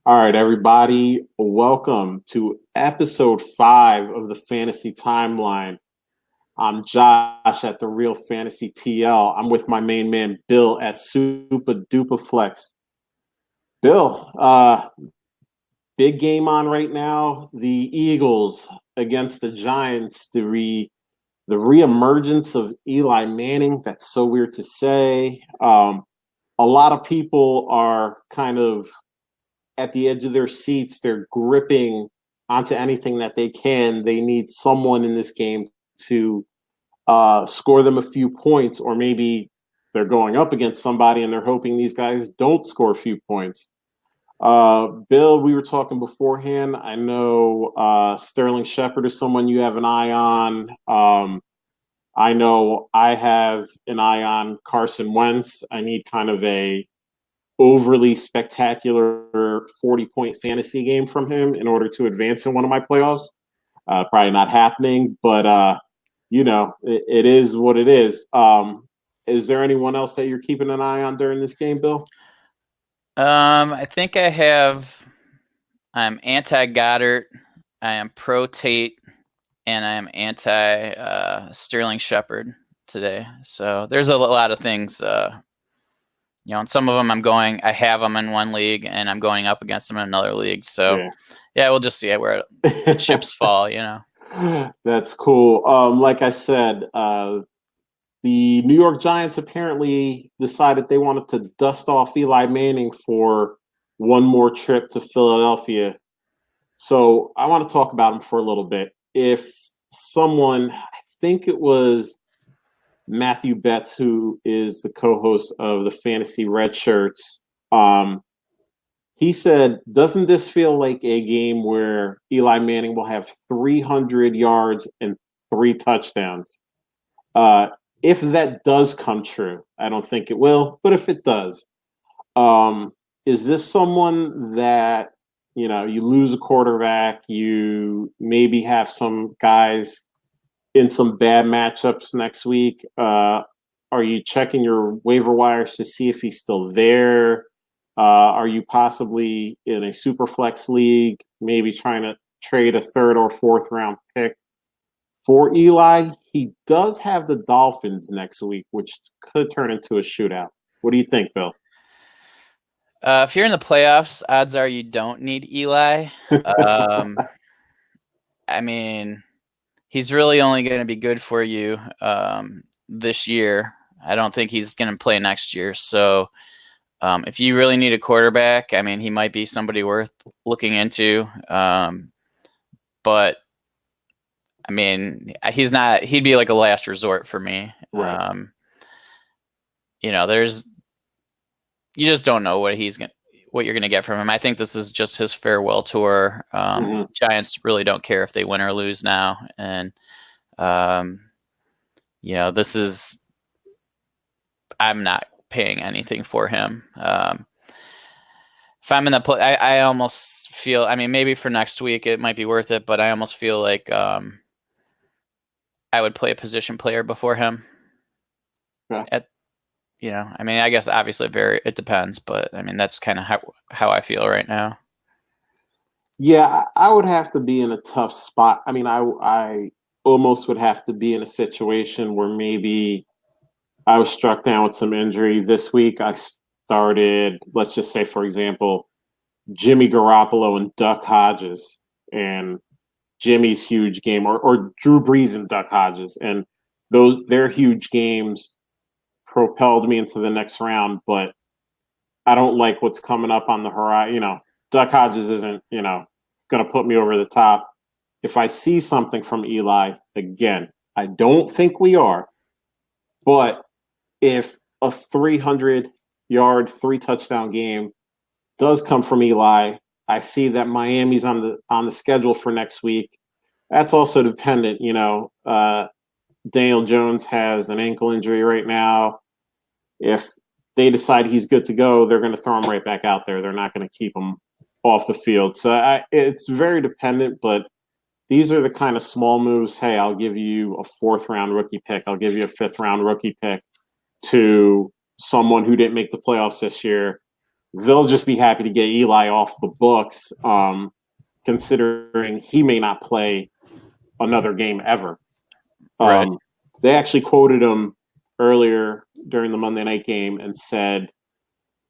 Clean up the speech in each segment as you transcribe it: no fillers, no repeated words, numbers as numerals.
All right, everybody, welcome to episode 5 of the Fantasy Timeline. I'm Josh at the Real Fantasy TL. I'm with my main man, Bill at Super Duper Flex. Bill, big game on right now. The Eagles against the Giants. The reemergence of Eli Manning. That's so weird to say. A lot of people are kind of at the edge of their seats. They're gripping onto anything that they can. They need someone in this game to score them a few points, or maybe they're going up against somebody and they're hoping these guys don't score a few points. Bill, we were talking beforehand. I know Sterling Shepard is someone you have an eye on. I know I have an eye on Carson Wentz. I need kind of a overly spectacular 40-point fantasy game from him in order to advance in one of my playoffs. Probably not happening, but it is what it is. Is there anyone else that you're keeping an eye on during this game, Bill? I think I'm anti-Goddard, I am pro-Tate, and I am anti-Sterling Shepard today. So there's a lot of things, and some of them I have them in one league, and I'm going up against them in another league. So yeah we'll just see where the chips fall, That's cool. Like I said, the New York Giants apparently decided they wanted to dust off Eli Manning for one more trip to Philadelphia. So I want to talk about him for a little bit. If someone, I think it was Matthew Betts, who is the co-host of the Fantasy Red Shirts, he said, doesn't this feel like a game where Eli Manning will have 300 yards and 3 touchdowns? If that does come true, I don't think it will, but if it does, is this someone that, you lose a quarterback, you maybe have some guys in some bad matchups next week? Are you checking your waiver wires to see if he's still there? Are you possibly in a super flex league, maybe trying to trade a 3rd or 4th round pick for Eli? He does have the Dolphins next week, which could turn into a shootout. What do you think, Bill? If you're in the playoffs, odds are you don't need Eli. I mean, he's really only going to be good for you this year. I don't think he's going to play next year. So if you really need a quarterback, I mean, he might be somebody worth looking into. But I mean, he'd be like a last resort for me. Right. You just don't know what you're going to get from him. I think this is just his farewell tour. Giants really don't care if they win or lose now. And, I'm not paying anything for him. If I'm in the play, I almost feel, I mean, maybe for next week it might be worth it, but I almost feel like I would play a position player before him. Yeah. I mean, I guess obviously it depends, but I mean, that's kind of how I feel right now. Yeah, I would have to be in a tough spot. I mean, I almost would have to be in a situation where maybe I was struck down with some injury this week. I started, let's just say, for example, Jimmy Garoppolo and Duck Hodges, and Jimmy's huge game, or Drew Brees and Duck Hodges, and their huge games propelled me into the next round. But I don't like what's coming up on the horizon. Duck Hodges isn't, going to put me over the top. If I see something from Eli, again, I don't think we are, but if a 300-yard, 3-touchdown game does come from Eli, I see that Miami's on the schedule for next week. That's also dependent. Daniel Jones has an ankle injury right now. If they decide he's good to go, they're going to throw him right back out there. They're not going to keep him off the field. So it's very dependent, but these are the kind of small moves. Hey, I'll give you a 4th-round rookie pick. I'll give you a 5th-round rookie pick to someone who didn't make the playoffs this year. they'll just be happy to get Eli off the books, considering he may not play another game ever. Right. They actually quoted him earlier during the Monday night game and said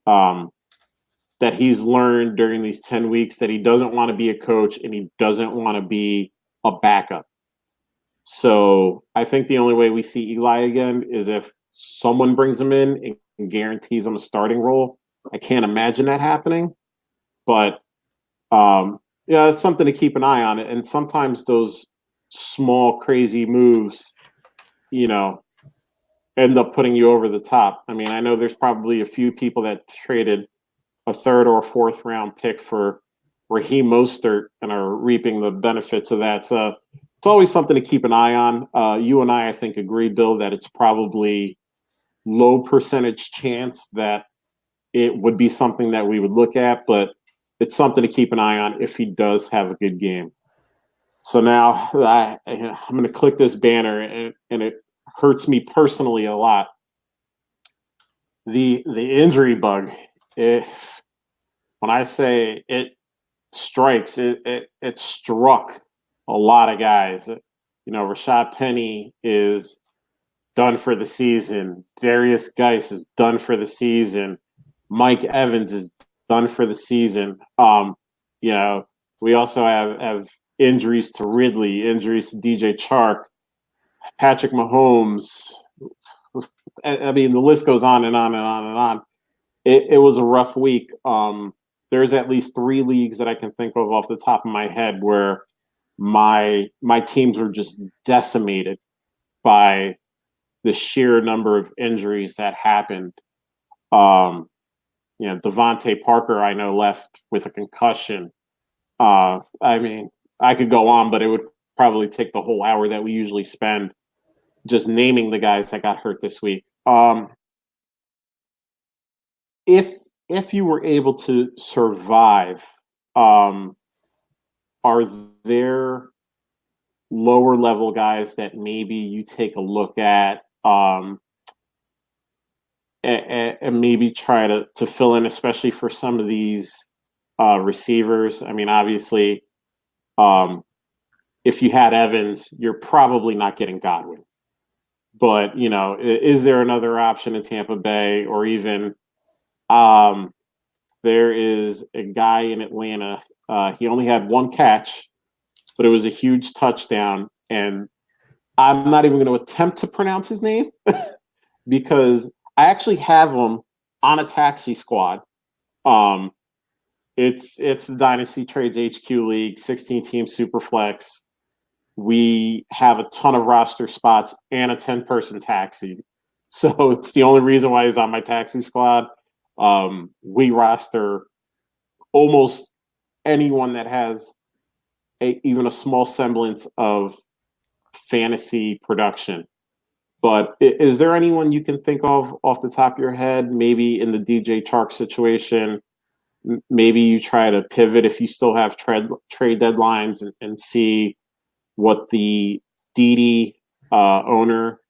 that he's learned during these 10 weeks that he doesn't want to be a coach and he doesn't want to be a backup. So I think the only way we see Eli again is if someone brings him in and guarantees him a starting role. I can't imagine that happening, but yeah, it's something to keep an eye on. And sometimes those small, crazy moves, end up putting you over the top. I mean, I know there's probably a few people that traded a third or fourth round pick for Raheem Mostert and are reaping the benefits of that. So it's always something to keep an eye on. You and I think, agree, Bill, that it's probably low percentage chance that it would be something that we would look at, but it's something to keep an eye on if he does have a good game. So now I'm going to click this banner, and it hurts me personally a lot. The injury bug. When I say it strikes, it struck a lot of guys. Rashad Penny is done for the season. Darius Geis is done for the season. Mike Evans is done for the season. We also have injuries to Ridley, injuries to DJ Chark, Patrick Mahomes. I mean, the list goes on and on and on and on. It was a rough week. There's at least 3 leagues that I can think of off the top of my head where my teams were just decimated by the sheer number of injuries that happened. Devontae Parker, I know, left with a concussion. I mean, I could go on, but it would probably take the whole hour that we usually spend just naming the guys that got hurt this week. If you were able to survive, are there lower level guys that maybe you take a look at and maybe try to fill in, especially for some of these receivers? I mean, obviously, if you had Evans, you're probably not getting Godwin. But, is there another option in Tampa Bay, or even there is a guy in Atlanta. He only had 1 catch, but it was a huge touchdown. And I'm not even going to attempt to pronounce his name because I actually have him on a taxi squad. It's the Dynasty Trades HQ League, 16-team Superflex. We have a ton of roster spots and a 10-person taxi. So it's the only reason why he's on my taxi squad. We roster almost anyone that has even a small semblance of fantasy production. But is there anyone you can think of off the top of your head, maybe in the DJ Chark situation? Maybe you try to pivot if you still have trade deadlines and see what the DD owner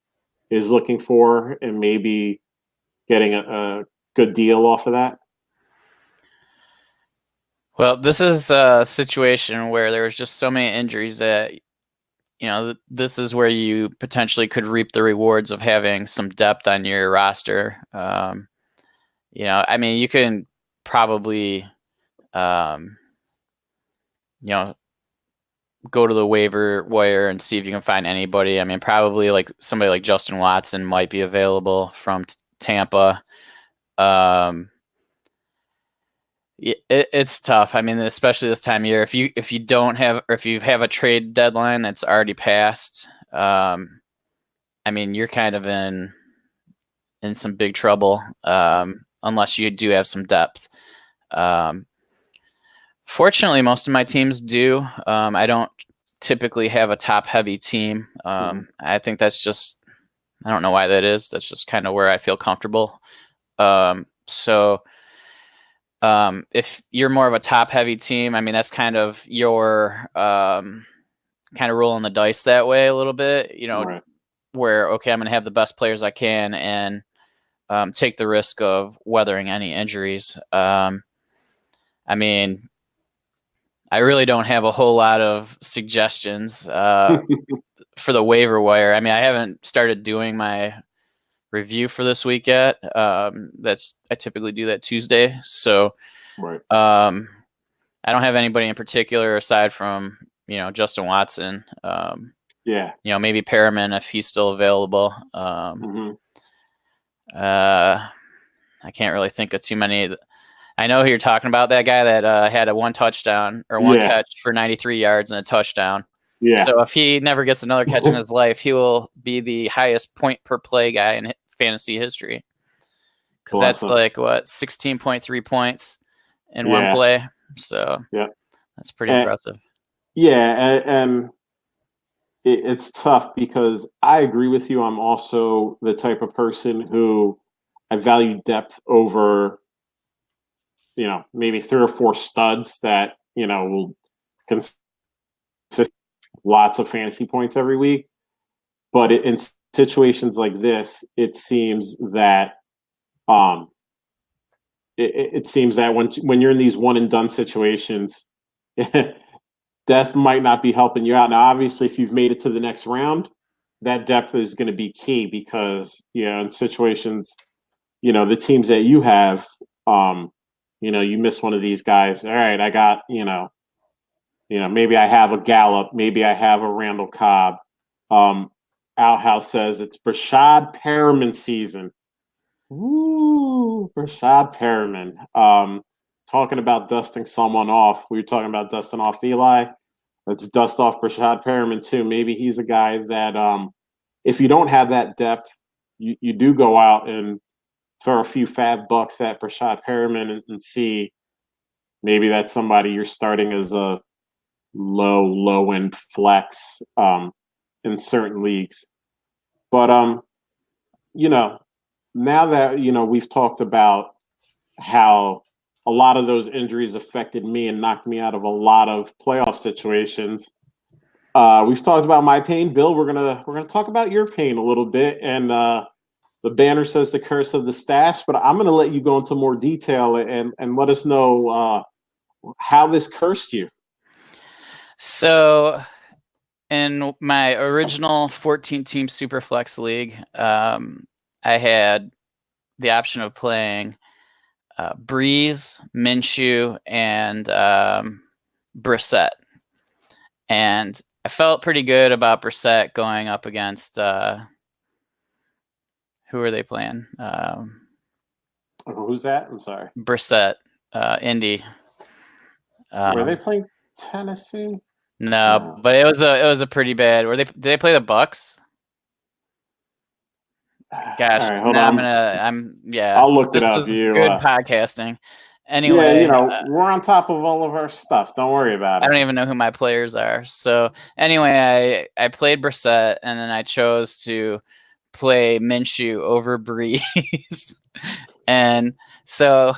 is looking for and maybe getting a good deal off of that? Well, this is a situation where there was just so many injuries that, this is where you potentially could reap the rewards of having some depth on your roster. I mean, you can probably, go to the waiver wire and see if you can find anybody. I mean, probably like somebody like Justin Watson might be available from Tampa. It's tough. I mean, especially this time of year, if you don't have, or if you have a trade deadline that's already passed, I mean, you're kind of in some big trouble, unless you do have some depth. Fortunately, most of my teams do. I don't typically have a top-heavy team. I think that's just, I don't know why that is. That's just kind of where I feel comfortable. So if you're more of a top-heavy team, I mean, that's kind of your kind of rolling the dice that way a little bit, Right. where, okay, I'm going to have the best players I can, and take the risk of weathering any injuries. I mean, I really don't have a whole lot of suggestions for the waiver wire. I mean, I haven't started doing my review for this week yet. I typically do that Tuesday. So Right. I don't have anybody in particular aside from, Justin Watson. Yeah. Maybe Perriman if he's still available. I can't really think of too many. I know you're talking about that guy that had a one touchdown or one catch for 93 yards and a touchdown. Yeah. So if he never gets another catch in his life, he will be the highest point per play guy in fantasy history. Because that's like 16.3 points in one play. So that's pretty impressive. Yeah, and it's tough because I agree with you. I'm also the type of person who I value depth over, maybe 3 or 4 studs that, will consist lots of fantasy points every week. But in situations like this, it seems that it seems that when you're in these one and done situations, depth might not be helping you out. Now, obviously, if you've made it to the next round, that depth is going to be key because, in situations, the teams that you have, you miss one of these guys. All right, I got, maybe I have a Gallup, maybe I have a Randall Cobb. Outhouse says it's Brashad Perriman season. Woo, Brashad Perriman. Talking about dusting someone off. We were talking about dusting off Eli. Let's dust off Brashad Perriman too. Maybe he's a guy that if you don't have that depth, you do go out and throw a few fab bucks at Brashad Perriman and see maybe that's somebody you're starting as a low end flex in certain leagues. But now that we've talked about how a lot of those injuries affected me and knocked me out of a lot of playoff situations. We've talked about my pain, Bill. We're gonna talk about your pain a little bit, and the banner says the curse of the stash, but I'm gonna let you go into more detail and let us know how this cursed you. So, in my original 14-team Superflex league, I had the option of playing Breeze, Minshew, and Brissett. And I felt pretty good about Brissett going up against who are they playing? Who's that? I'm sorry. Brissett, Indy. Were they playing Tennessee? No, but it was a pretty bad. Did they play the Bucks? Gosh, right, hold on. I'll look it up. Good podcasting. Anyway, we're on top of all of our stuff. Don't worry about it. I don't even know who my players are. So anyway, I played Brissett, and then I chose to play Minshew over Breeze. And so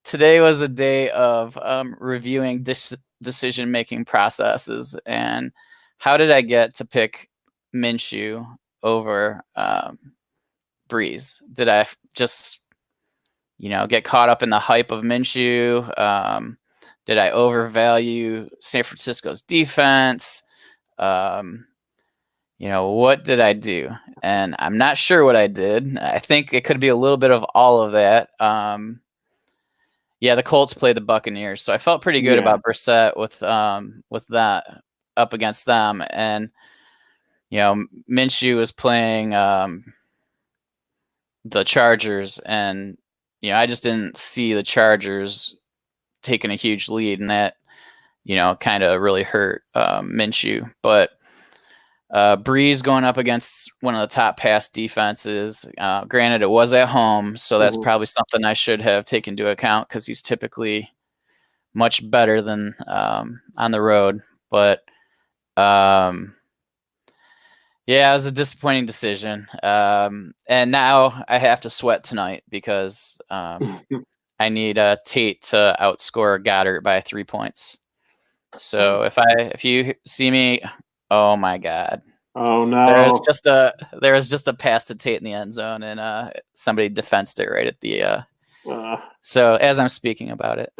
today was a day of reviewing decision-making processes and how did I get to pick Minshew over Breeze? Did I just, get caught up in the hype of Minshew? Did I overvalue San Francisco's defense? What did I do? And I'm not sure what I did. I think it could be a little bit of all of that. The Colts played the Buccaneers, so I felt pretty good about Brissett with that up against them. And, Minshew was playing the Chargers, and, I just didn't see the Chargers taking a huge lead, and that, kind of really hurt Minshew. But Breeze going up against one of the top pass defenses. Granted, it was at home, so that's probably something I should have taken into account because he's typically much better than on the road. But it was a disappointing decision. And now I have to sweat tonight because I need Tate to outscore Goddard by 3 points. So if you see me, oh my God. Oh There no. was just a pass to Tate in the end zone, and somebody defensed it right at the. Uh, So as I'm speaking about it,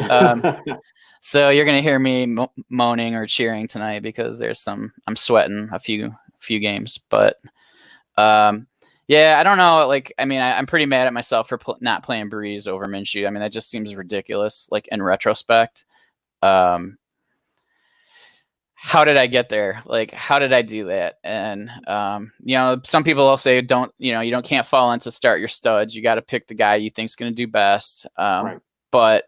so you're gonna hear me moaning or cheering tonight because I'm sweating a few games, but yeah, I don't know. Like, I mean, I'm pretty mad at myself for not playing Breeze over Minshew. I mean, that just seems ridiculous. Like in retrospect, how did I get there? Like, how did I do that? And some people will say, can't fall into start your studs. You got to pick the guy you think's going to do best. right. But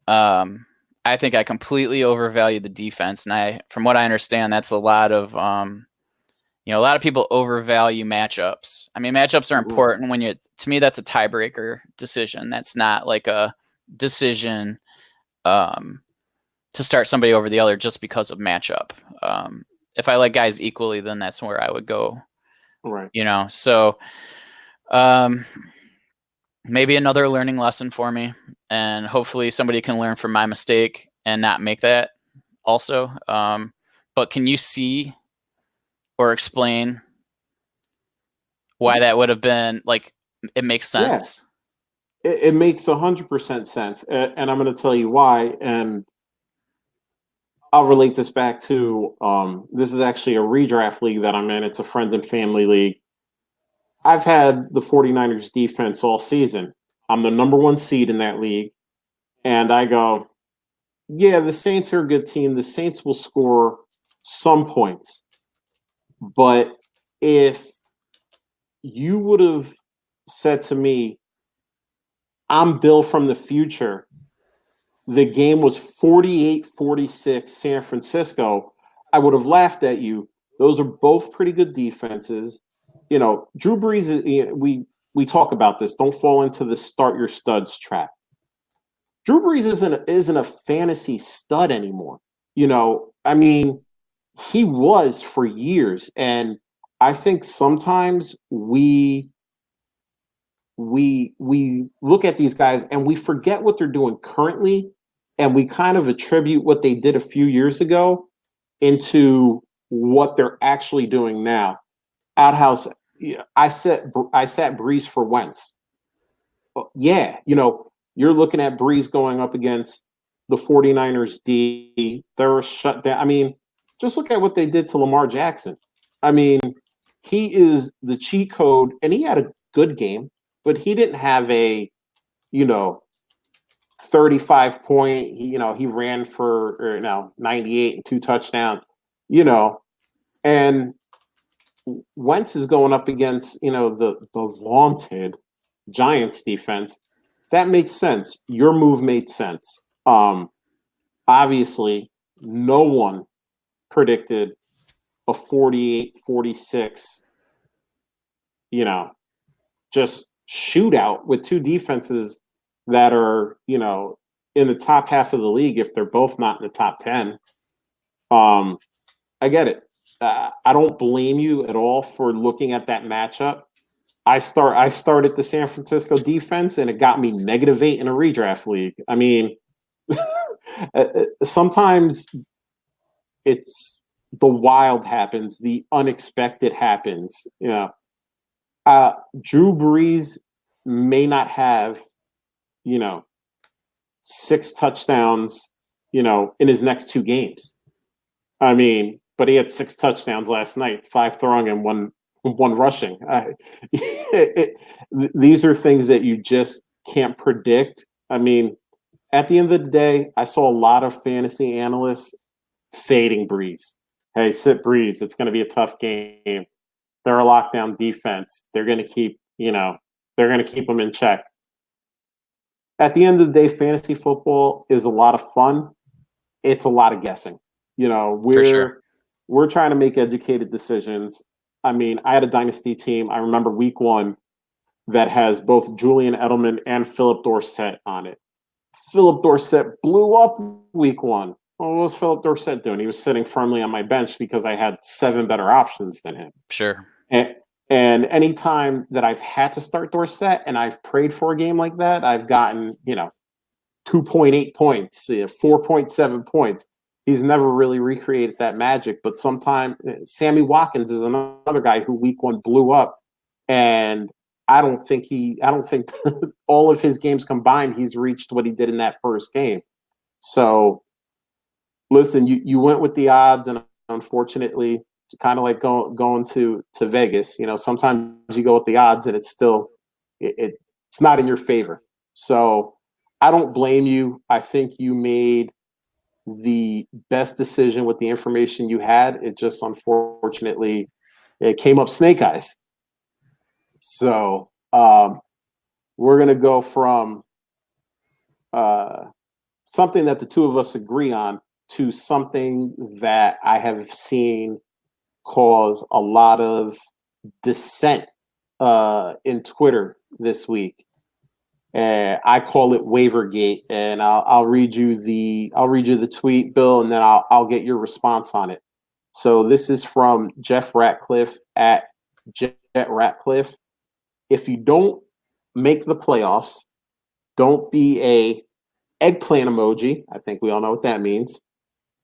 I think I completely overvalue the defense, and from what I understand, that's a lot of a lot of people overvalue matchups. I mean, matchups are important to me, that's a tiebreaker decision. That's not like a decision to start somebody over the other just because of matchup. If I like guys equally, then that's where I would go. Right. So maybe another learning lesson for me, and hopefully somebody can learn from my mistake and not make that also. But can you see or explain why that would have been like, it makes sense? Yeah. It makes 100% sense. And I'm going to tell you why. And I'll relate this back to this is actually a redraft league that I'm in. It's a friends and family league. I've had the 49ers defense all season. I'm the number 1 seed in that league. And I go, yeah, the Saints are a good team. The Saints will score some points. But if you would have said to me, I'm Bill from the future, the game was 48-46 San Francisco, I would have laughed at you. Those are both pretty good defenses. Drew Brees, we talk about this. Don't fall into the start your studs trap. Drew Brees isn't a fantasy stud anymore. I mean, he was for years. And I think sometimes we look at these guys and we forget what they're doing currently, and we kind of attribute what they did a few years ago into what they're actually doing now. Outhouse, I sat Breeze for Wentz. Yeah, you're looking at Breeze going up against the 49ers D. They were shut down. I mean, just look at what they did to Lamar Jackson. I mean, he is the cheat code, and he had a good game, but he didn't have a, 35 point, he ran for 98 and 2 touchdowns, and Wentz is going up against, the vaunted Giants defense. That makes sense. Your move made sense. Obviously, no one predicted a 48-46, just shootout with 2 defenses that are, in the top half of the league if they're both not in the top 10. I get it. I don't blame you at all for looking at that matchup. I started the San Francisco defense, and it got me -8 in a redraft league. I mean, sometimes it's the wild happens, the unexpected happens. Drew Brees may not have, 6 touchdowns, in his next 2 games. I mean, but he had 6 touchdowns last night, 5 throwing and one rushing. These are things that you just can't predict. I mean, at the end of the day, I saw a lot of fantasy analysts fading Breeze. Hey, sit Breeze. It's going to be a tough game. They're a lockdown defense. They're going to keep, them in check. At the end of the day, fantasy football is a lot of fun. It's a lot of guessing. We're trying to make educated decisions. I mean, I had a dynasty team. I remember week 1 that has both Julian Edelman and Philip Dorsett on it. Philip Dorsett blew up week 1. Well, what was Philip Dorsett doing? He was sitting firmly on my bench because I had 7 better options than him. Sure. And anytime that I've had to start Dorsett and I've prayed for a game like that, I've gotten, 2.8 points, 4.7 points. He's never really recreated that magic. But sometimes Sammy Watkins is another guy who week one blew up, and I don't think all of his games combined, he's reached what he did in that first game. So listen, you went with the odds, and unfortunately, kind of like going to Vegas. Sometimes you go with the odds, and it's still it's not in your favor. So I don't blame you. I think you made the best decision with the information you had. It just unfortunately it came up snake eyes. So we're gonna go from something that the two of us agree on to something that I have seen cause a lot of dissent in Twitter this week. I call it Waivergate, and I'll read you the tweet, Bill, and then I'll get your response on it. So this is from Jeff Ratcliffe at Jet Ratcliffe. If you don't make the playoffs, don't be a eggplant emoji. I think we all know what that means.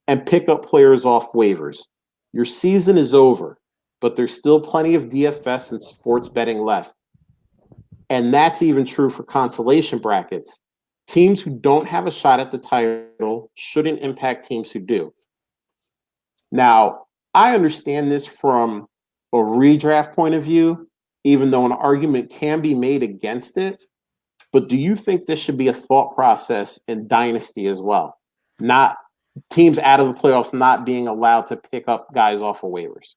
And pick up players off waivers. Your season is over, but there's still plenty of DFS and sports betting left. And that's even true for consolation brackets. Teams who don't have a shot at the title shouldn't impact teams who do. Now, I understand this from a redraft point of view, even though an argument can be made against it. But do you think this should be a thought process in Dynasty as well? Not teams out of the playoffs not being allowed to pick up guys off of waivers.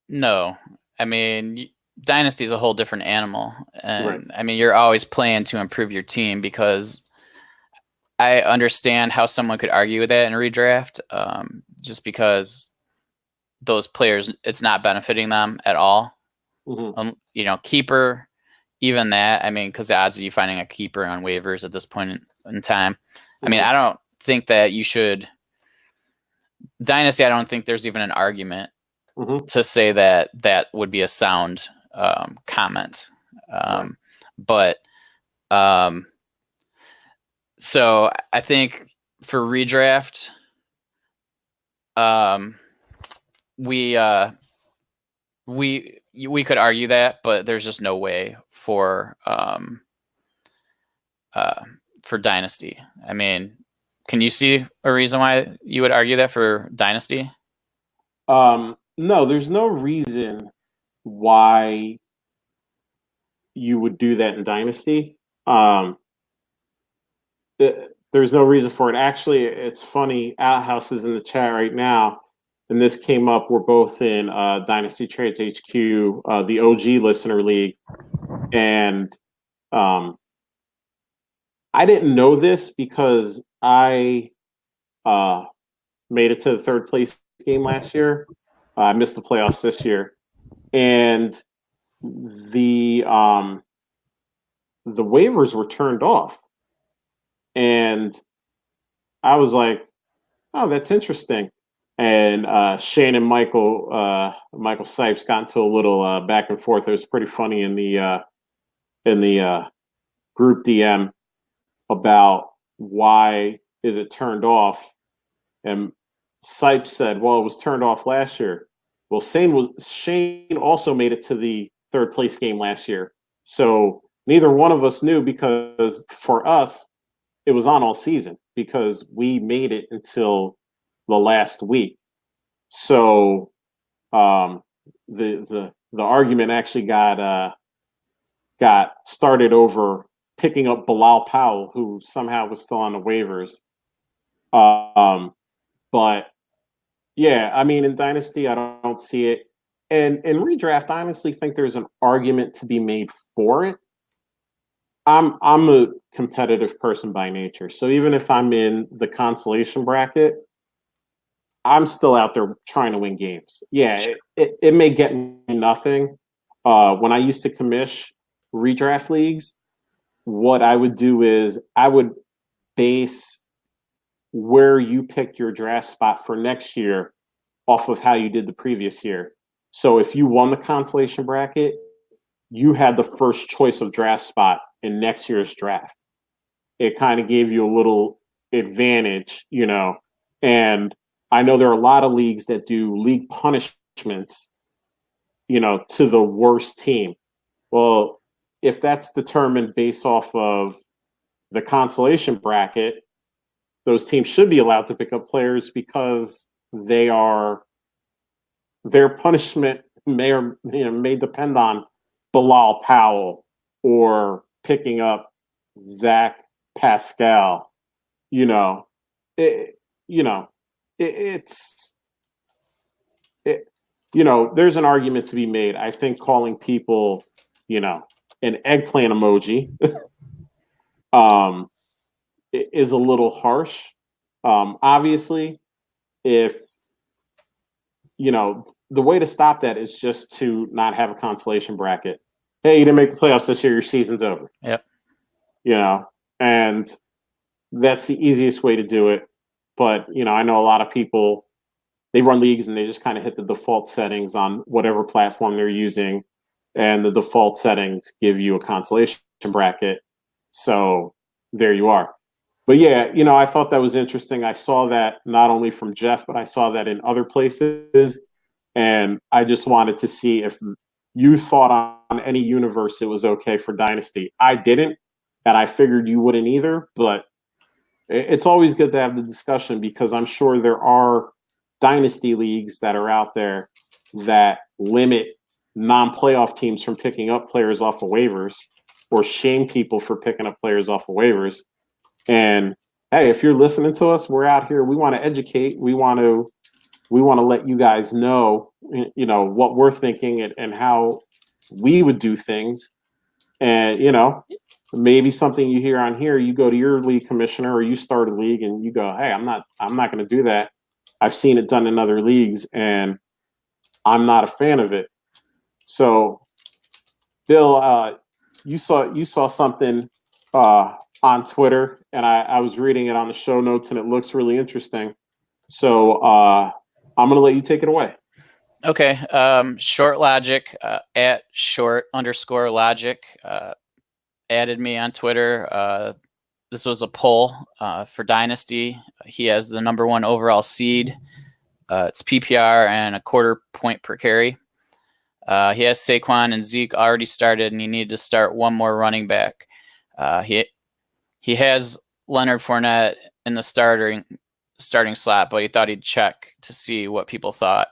No. I mean, Dynasty is a whole different animal. And Right. I mean, you're always playing to improve your team, because I understand how someone could argue with that in redraft, just because those players, it's not benefiting them at all. Mm-hmm. Keeper, even that, I mean, because the odds of you finding a keeper on waivers at this point in time, I mean, I don't think that you should. Dynasty, I don't think there's even an argument to say that that would be a sound comment. But so I think for redraft, we could argue that, but there's just no way for Dynasty. I mean, can you see a reason why you would argue that for Dynasty? No, there's no reason why you would do that in Dynasty. There's no reason for it. Actually, it's funny. Outhouse is in the chat right now, and this came up. We're both in Dynasty Trades HQ, the OG Listener League, and I didn't know this because I made it to the third place game last year. I missed the playoffs this year, and the waivers were turned off. And I was like, oh, that's interesting. And Shane and Michael Sipes got into a little back and forth. It was pretty funny in the group DM about why is it turned off. And Sipes said, well, it was turned off last year. Well, Shane also made it to the third place game last year. So neither one of us knew, because for us, it was on all season because we made it until the last week. So the argument actually got started over picking up Bilal Powell, who somehow was still on the waivers. But yeah, I mean, in Dynasty, I don't see it. And in redraft, I honestly think there's an argument to be made for it. I'm a competitive person by nature. So even if I'm in the consolation bracket, I'm still out there trying to win games. Yeah, it may get me nothing. When I used to commish redraft leagues, what I would do is I would base where you picked your draft spot for next year off of how you did the previous year. So if you won the consolation bracket, you had the first choice of draft spot in next year's draft. It kind of gave you a little advantage, And I know there are a lot of leagues that do league punishments, to the worst team. Well, if that's determined based off of the consolation bracket, those teams should be allowed to pick up players because their punishment may depend on Bilal Powell or picking up Zach Pascal. You know, it, you know, it, it's it, there's an argument to be made. I think calling people, an eggplant emoji, um, is a little harsh. Obviously, if the way to stop that is just to not have a consolation bracket. Hey, you didn't make the playoffs this year, your season's over. Yep. And that's the easiest way to do it. But, I know a lot of people, they run leagues and they just kind of hit the default settings on whatever platform they're using. And the default settings give you a consolation bracket. So there you are. But yeah, I thought that was interesting. I saw that not only from Jeff, but I saw that in other places. And I just wanted to see if you thought on any universe it was okay for Dynasty. I didn't, and I figured you wouldn't either. But it's always good to have the discussion because I'm sure there are Dynasty leagues that are out there that limit non-playoff teams from picking up players off of waivers or shame people for picking up players off of waivers. And hey, if you're listening to us, we're out here. We want to educate. We want to let you guys know, what we're thinking and how we would do things. And, maybe something you hear on here, you go to your league commissioner or you start a league and you go, hey, I'm not going to do that. I've seen it done in other leagues and I'm not a fan of it. So, Bill, you saw something on Twitter, and I was reading it on the show notes, and it looks really interesting. So I'm going to let you take it away. Okay. Short Logic at short_logic added me on Twitter. This was a poll for Dynasty. He has the number 1 overall seed. It's PPR and a 1/4 point per carry. He has Saquon and Zeke already started, and he needed to start one more running back. He has Leonard Fournette in the starting slot, but he thought he'd check to see what people thought.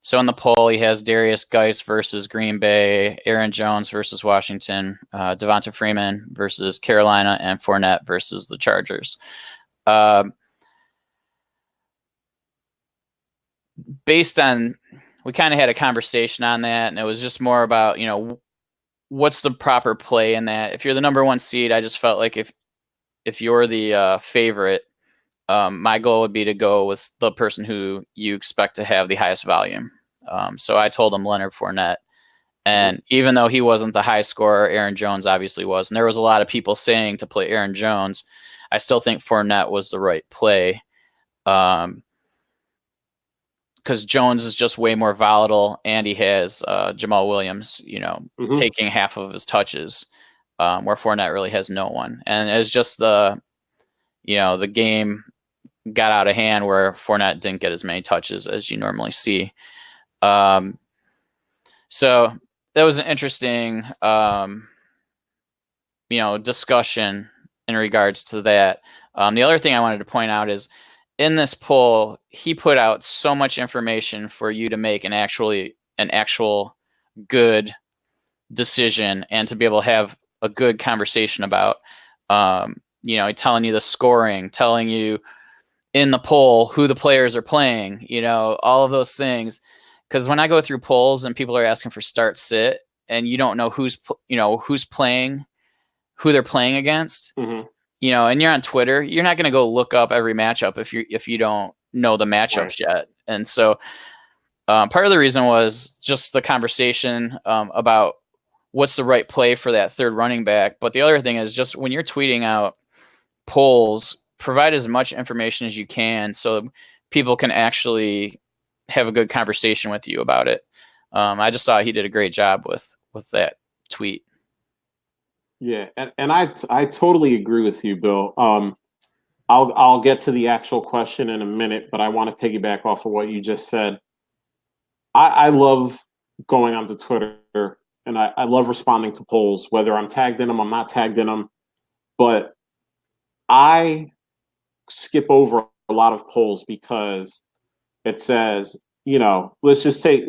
So in the poll, he has Darius Geis versus Green Bay, Aaron Jones versus Washington, Devonta Freeman versus Carolina, and Fournette versus the Chargers. Based on, we kind of had a conversation on that, and it was just more about, what's the proper play in that. If you're the number 1 seed, I just felt like if you're the favorite, my goal would be to go with the person who you expect to have the highest volume. So I told him Leonard Fournette. And even though he wasn't the high scorer, Aaron Jones obviously was. And there was a lot of people saying to play Aaron Jones. I still think Fournette was the right play. Because Jones is just way more volatile, and he has Jamal Williams, taking half of his touches, where Fournette really has no one. And it's just the game got out of hand where Fournette didn't get as many touches as you normally see. So that was an interesting, discussion in regards to that. The other thing I wanted to point out is in this poll, he put out so much information for you to make an actual good decision and to be able to have a good conversation about, telling you the scoring, telling you in the poll who the players are playing, all of those things. Because when I go through polls and people are asking for start sit and you don't know who's playing, who they're playing against, and you're on Twitter, you're not going to go look up every matchup if you don't know the matchups yet. And so part of the reason was just the conversation about what's the right play for that third running back. But the other thing is just when you're tweeting out polls, provide as much information as you can so people can actually have a good conversation with you about it. I just thought he did a great job with that tweet. Yeah, and I totally agree with you, Bill. I'll get to the actual question in a minute, but I want to piggyback off of what you just said. I love going onto Twitter and I love responding to polls, whether I'm tagged in them, I'm not tagged in them. But I skip over a lot of polls because it says, let's just take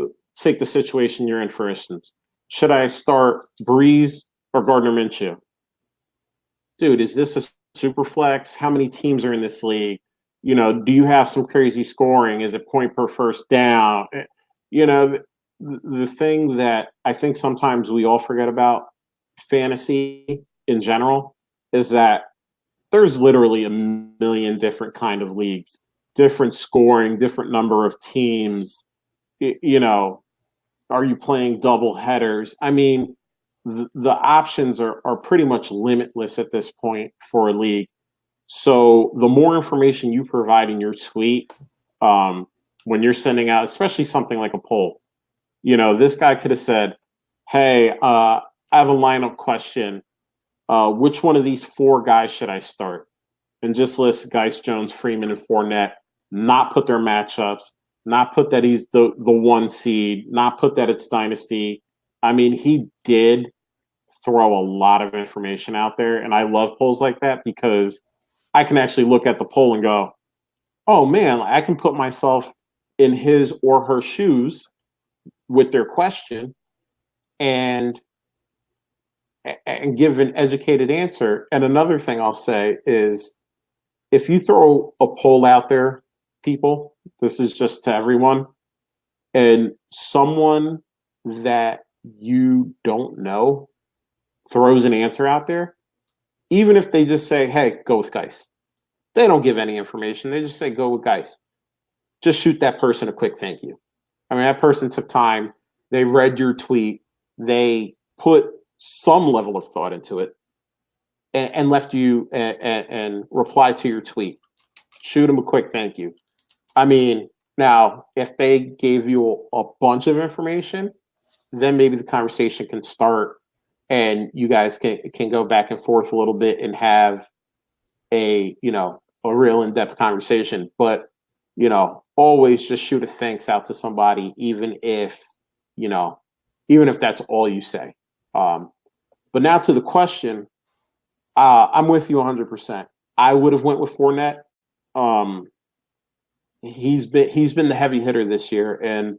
the situation you're in, for instance. Should I start Breeze or Gardner Minshew? Dude, is this a super flex? How many teams are in this league? Do you have some crazy scoring? Is it point per first down? The thing that I think sometimes we all forget about fantasy in general is that there's literally a million different kind of leagues, different scoring, different number of teams. Are you playing double headers? I mean, the options are pretty much limitless at this point for a league. So the more information you provide in your tweet, when you're sending out, especially something like a poll, this guy could have said, hey, I have a lineup question. Which one of these four guys should I start? And just list Geis, Jones, Freeman, and Fournette, not put their matchups, not put that he's the one seed, not put that it's dynasty. I mean, he did throw a lot of information out there, and I love polls like that because I can actually look at the poll and go, oh man, I can put myself in his or her shoes with their question and give an educated answer. And another thing I'll say is, if you throw a poll out there, people, this is just to everyone, and someone that you don't know throws an answer out there, even if they just say, hey, go with Geis. They don't give any information. They just say, go with Geis. Just shoot that person a quick thank you. I mean, that person took time. They read your tweet. They put some level of thought into it and left you and replied to your tweet. Shoot them a quick thank you. I mean, now, if they gave you a bunch of information, then maybe the conversation can start and you guys can go back and forth a little bit and have a real in-depth conversation. But always just shoot a thanks out to somebody, even if that's all you say. But now to the question, I'm with you 100%. I would have went with Fournette. He's been the heavy hitter this year, and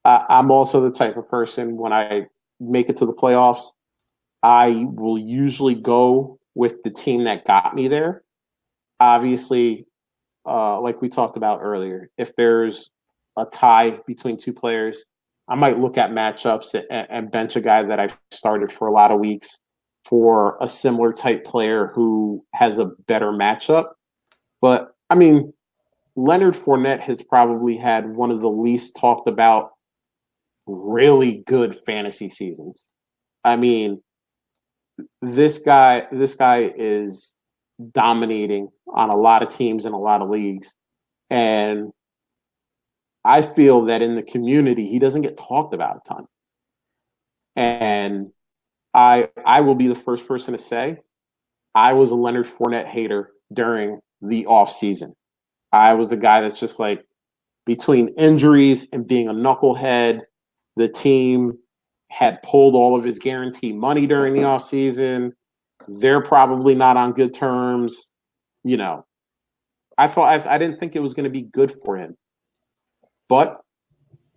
I'm also the type of person, when I make it to the playoffs, I will usually go with the team that got me there. Obviously, like we talked about earlier, if there's a tie between two players, I might look at matchups and bench a guy that I've started for a lot of weeks for a similar type player who has a better matchup. But I mean, Leonard Fournette has probably had one of the least talked about really good fantasy seasons. I mean, this guy is dominating on a lot of teams in a lot of leagues. And I feel that in the community, he doesn't get talked about a ton. And I will be the first person to say I was a Leonard Fournette hater during the off season. I was a guy that's just like, between injuries and being a knucklehead, the team had pulled all of his guarantee money during the off season. They're probably not on good terms. I didn't think it was going to be good for him, but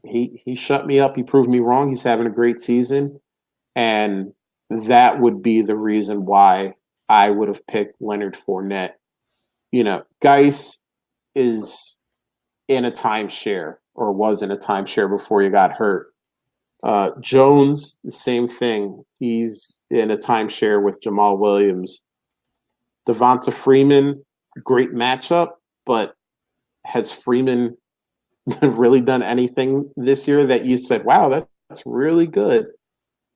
he shut me up. He proved me wrong. He's having a great season, and that would be the reason why I would have picked Leonard Fournette. Geis is in a timeshare, or was in a timeshare before he got hurt. Jones, the same thing. He's in a timeshare with Jamal Williams. Devonta Freeman, great matchup, but has Freeman really done anything this year that you said, wow, that's really good?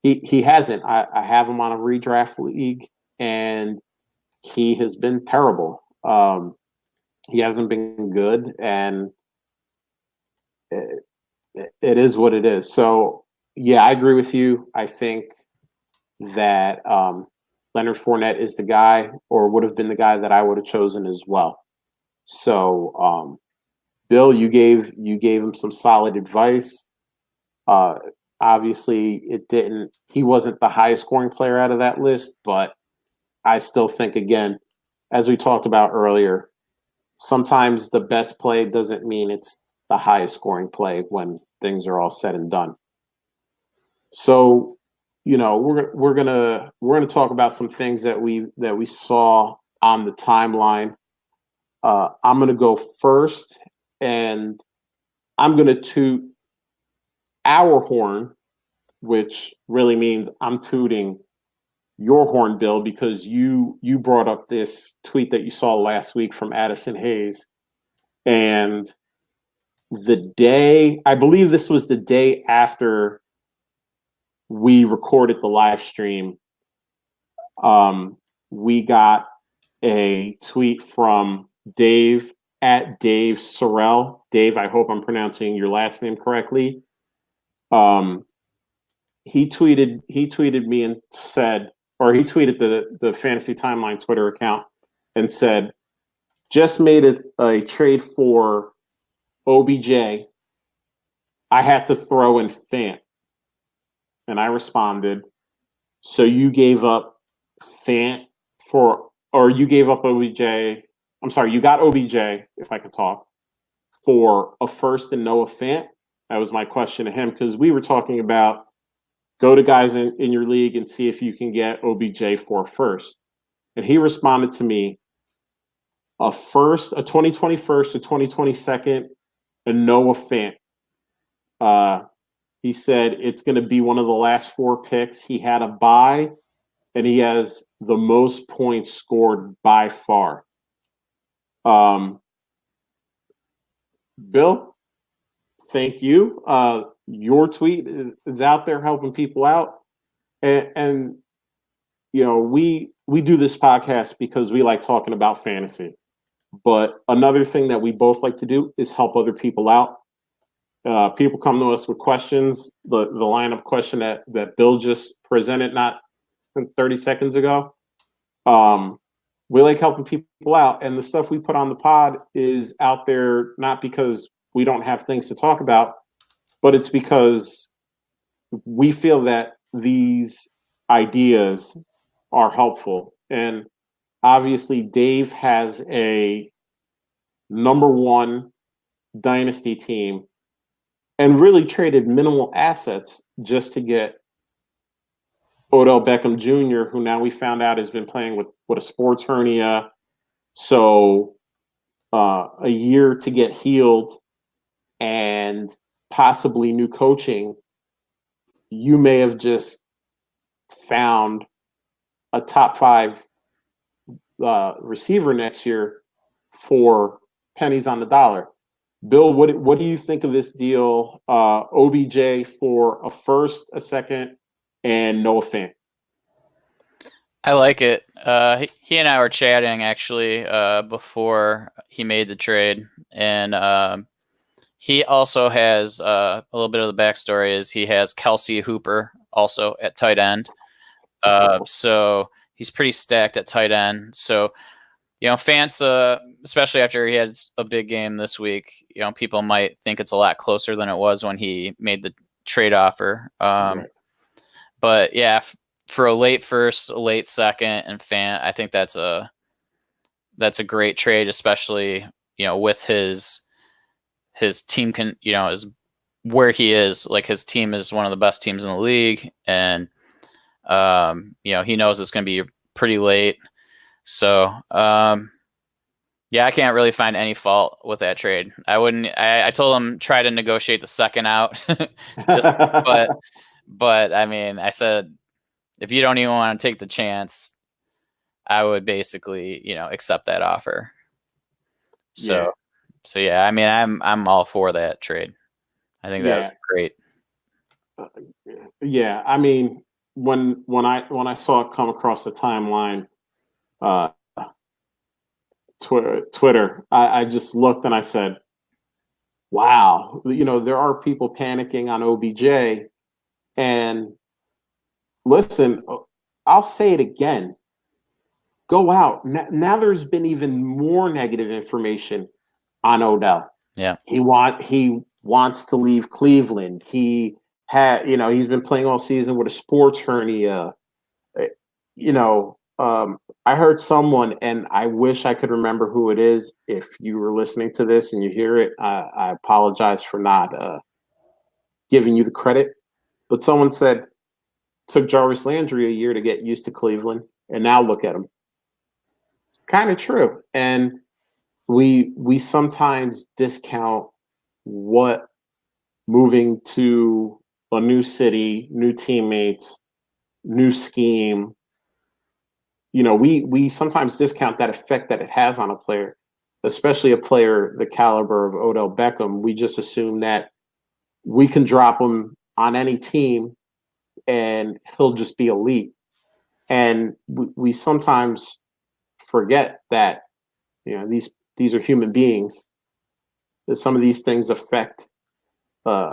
He hasn't. I have him on a redraft league, and he has been terrible. He hasn't been good, and it is what it is. So, yeah, I agree with you. I think that Leonard Fournette is the guy, or would have been the guy that I would have chosen as well. So, Bill, you gave him some solid advice. Obviously, he wasn't the highest scoring player out of that list, but I still think, again, as we talked about earlier, sometimes the best play doesn't mean it's the highest scoring play when things are all said and done. So, we're gonna talk about some things that we saw on the timeline. I'm gonna go first, and I'm gonna toot our horn, which really means I'm tooting your horn, Bill, because you brought up this tweet that you saw last week from Addison Hayes, and I believe this was the day after we recorded the live stream. We got a tweet from Dave at Dave Sorrell. Dave, I hope I'm pronouncing your last name correctly. He tweeted me and said, or he tweeted the Fantasy Timeline Twitter account and said, just made a trade for OBJ. I had to throw in Fant. And I responded, so you gave up Fant you gave up OBJ. I'm sorry, you got OBJ, if I could talk, for a first and Noah Fant. That was my question to him, because we were talking about go to guys in your league and see if you can get OBJ for a first. And he responded to me, a 2020 first, a 2020 second, and Noah Fant. He said it's going to be one of the last 4 picks. He had a bye, and he has the most points scored by far. Bill, thank you. Your tweet is out there helping people out. And we do this podcast because we like talking about fantasy. But another thing that we both like to do is help other people out. People come to us with questions. The lineup question that Bill just presented not 30 seconds ago. We like helping people out, and the stuff we put on the pod is out there not because we don't have things to talk about, but it's because we feel that these ideas are helpful. And obviously, Dave has a number 1 dynasty team and really traded minimal assets just to get Odell Beckham Jr., who now we found out has been playing with a sports hernia. So a year to get healed and possibly new coaching, you may have just found a top 5 receiver next year for pennies on the dollar. Bill, what do you think of this deal? OBJ for a first, a second, and Noah Fant. I like it. He and I were chatting actually before he made the trade, and he also has a little bit of the backstory is he has Kelsey Hooper also at tight end. So he's pretty stacked at tight end. So, Fant's, especially after he had a big game this week, people might think it's a lot closer than it was when he made the trade offer. Right. But yeah, for a late first, a late second, and Fant, I think that's a great trade, especially with his team is where he is. Like his team is one of the best teams in the league, and he knows it's going to be pretty late. So yeah, I can't really find any fault with that trade. I told him try to negotiate the second out, but I mean, I said, if you don't even want to take the chance, I would basically, accept that offer. So yeah, I mean, I'm all for that trade. I think that was great. Yeah, I mean, when I saw it come across the timeline, Twitter, I just looked and I said, wow, there are people panicking on OBJ. And listen, I'll say it again. go out. Now there's been even more negative information on Odell. Yeah. He wants to leave Cleveland. He's been playing all season with a sports hernia. I heard someone, and I wish I could remember who it is. If you were listening to this and you hear it, I apologize for not giving you the credit. But someone said, took Jarvis Landry a year to get used to Cleveland, and now look at him. Kind of true. And we sometimes discount what moving to a new city, new teammates, new scheme. We sometimes discount that effect that it has on a player, especially a player the caliber of Odell Beckham. We just assume that we can drop him on any team and he'll just be elite. And we sometimes forget that, these are human beings, that some of these things affect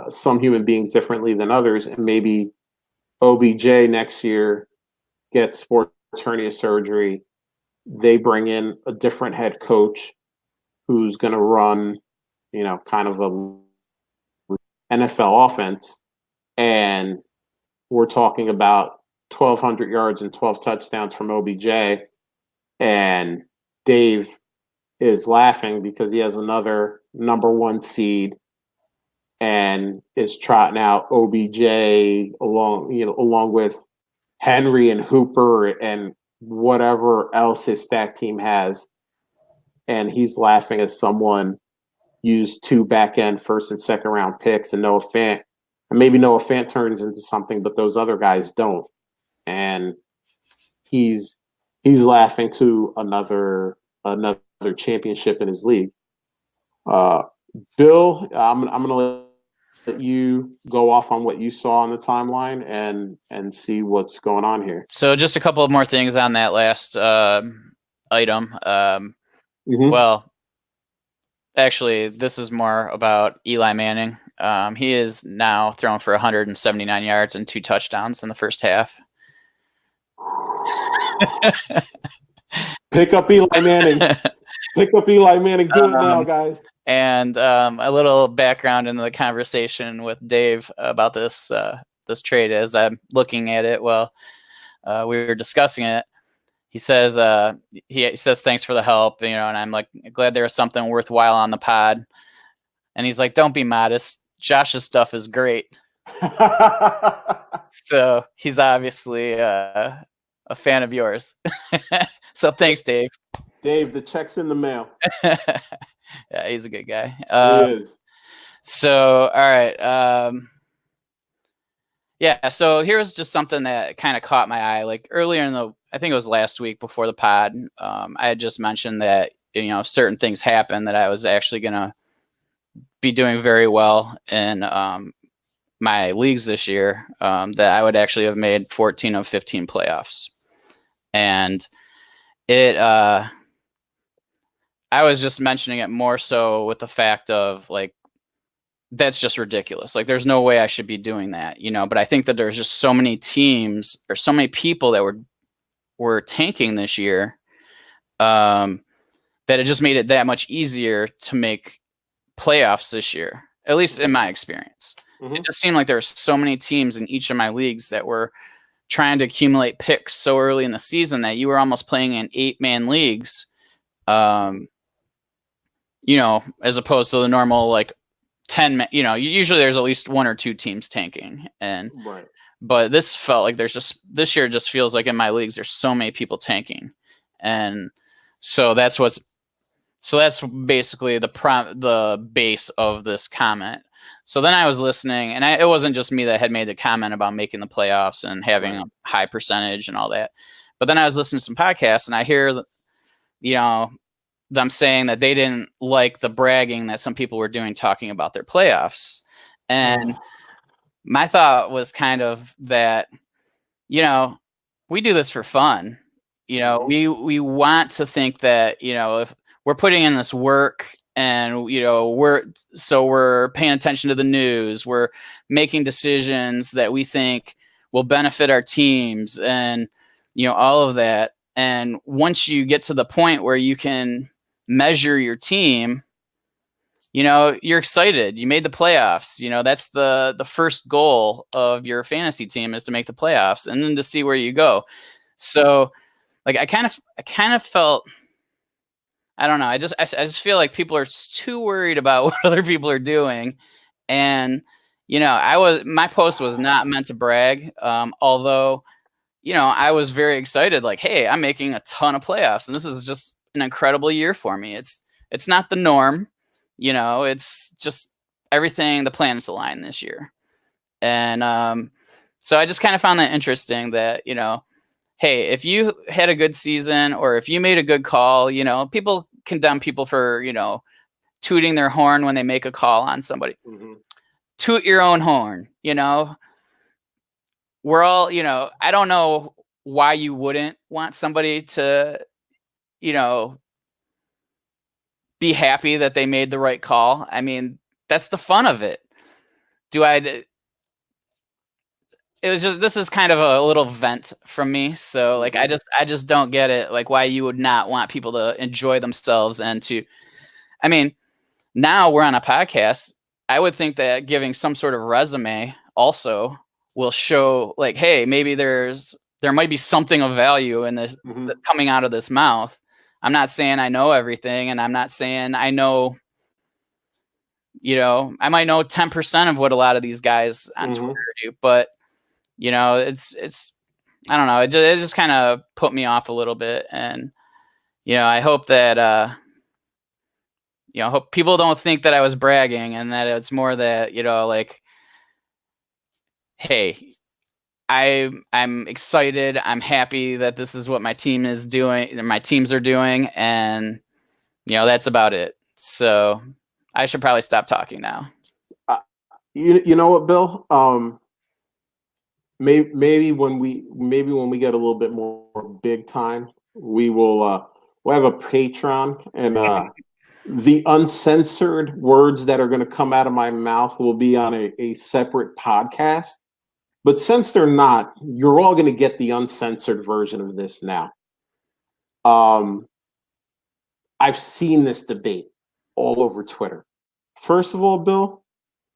some human beings differently than others. And maybe OBJ next year gets sports hernia surgery. They bring in a different head coach who's going to run, kind of a NFL offense. And we're talking about 1,200 yards and 12 touchdowns from OBJ. And Dave is laughing because he has another number one seed and is trotting out OBJ along with Henry and Hooper and whatever else his stack team has. And he's laughing as someone used 2 back-end first and second round picks and Noah Fant. And maybe Noah Fant turns into something, but those other guys don't. And he's laughing to another championship in his league. Bill, I'm going to let you go off on what you saw on the timeline and see what's going on here. So just a couple of more things on that last item. Well, actually, this is more about Eli Manning. He is now thrown for 179 yards and 2 touchdowns in the first half. Pick up Eli Manning. Pick up Eli Manning. Do it now, guys. And a little background into the conversation with Dave about this trade as I'm looking at it. Well, we were discussing it. He says he says thanks for the help, and I'm like, glad there was something worthwhile on the pod. And he's like, don't be modest. Josh's stuff is great. So he's obviously a fan of yours. So thanks, Dave. Dave, the check's in the mail. Yeah, he's a good guy. He is. So, all right. Yeah, so here's just something that kind of caught my eye. Like earlier I think it was last week before the pod, I had just mentioned that, certain things happened that I was actually going to be doing very well in my leagues this year, that I would actually have made 14 of 15 playoffs. And I was just mentioning it more so with the fact of like, that's just ridiculous. Like there's no way I should be doing that, but I think that there's just so many teams or so many people that were tanking this year, that it just made it that much easier to make playoffs this year, at least in my experience. Mm-hmm. It just seemed like there were so many teams in each of my leagues that were trying to accumulate picks so early in the season that you were almost playing in 8-man leagues, as opposed to the normal like 10. Usually there's at least 1 or 2 teams tanking, and right. But this felt like this year just feels like in my leagues there's so many people tanking, and so that's basically the base of this comment. So then I was listening, and it wasn't just me that had made the comment about making the playoffs and having a high percentage and all that. But then I was listening to some podcasts, and I hear, them saying that they didn't like the bragging that some people were doing talking about their playoffs. And my thought was kind of that, we do this for fun. We want to think that, if we're putting in this work and, we're paying attention to the news, we're making decisions that we think will benefit our teams and, all of that. And once you get to the point where you can measure your team, you're excited. You made the playoffs. That's the first goal of your fantasy team is to make the playoffs and then to see where you go. So like I kind of felt, I don't know. I just feel like people are too worried about what other people are doing. And, my post was not meant to brag. Although, I was very excited, like, hey, I'm making a ton of playoffs and this is just an incredible year for me. It's not the norm, it's just everything, the planets align this year. And so I just kind of found that interesting that, hey, if you had a good season or if you made a good call, people condemn people for, tooting their horn when they make a call on somebody. Mm-hmm. Toot your own horn, we're all, I don't know why you wouldn't want somebody to, be happy that they made the right call. I mean, that's the fun of it. This is kind of a little vent from me. So like, I just don't get it. Like why you would not want people to enjoy themselves now we're on a podcast. I would think that giving some sort of resume also will show like, hey, maybe there might be something of value in this coming out of this mouth. I'm not saying I know everything, and I'm not saying I know, I might know 10% of what a lot of these guys on Twitter do, but it's I don't know. It just kind of put me off a little bit, and I hope that hope people don't think that I was bragging, and that it's more that like, hey, I'm excited. I'm happy that this is what my team is doing. My teams are doing, and that's about it. So I should probably stop talking now. You know what, Bill? Maybe when we get a little bit more big time, we'll have a Patreon, and the uncensored words that are going to come out of my mouth will be on a separate podcast. But since they're not, you're all going to get the uncensored version of this now. I've seen this debate all over Twitter. First of all, Bill,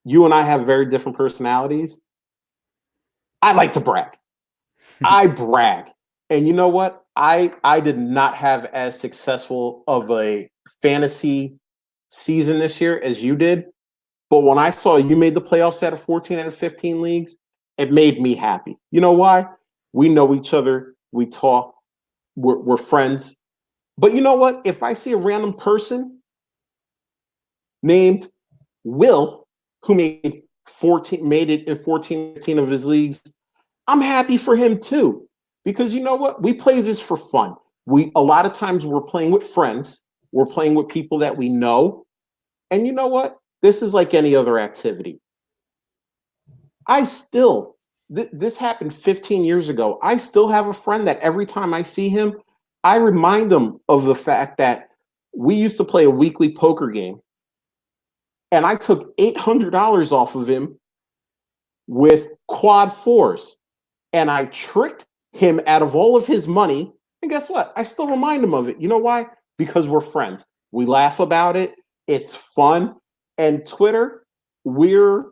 you and I have very different personalities. I like to brag. I brag. And you know what? I did not have as successful of a fantasy season this year as you did. But when I saw you made the playoffs out of 14 out of 15 leagues, it made me happy. You know why? We know each other. We talk. We're friends. But you know what? If I see a random person named Will who made it in 14, 15 of his leagues, I'm happy for him too. Because you know what? We play this for fun. A lot of times we're playing with friends. We're playing with people that we know. And you know what? This is like any other activity. This happened 15 years ago. I still have a friend that every time I see him, I remind him of the fact that we used to play a weekly poker game, and I took $800 off of him with quad fours, and I tricked him out of all of his money. And guess what? I still remind him of it. You know why? Because we're friends. We laugh about it. It's fun. And Twitter, we're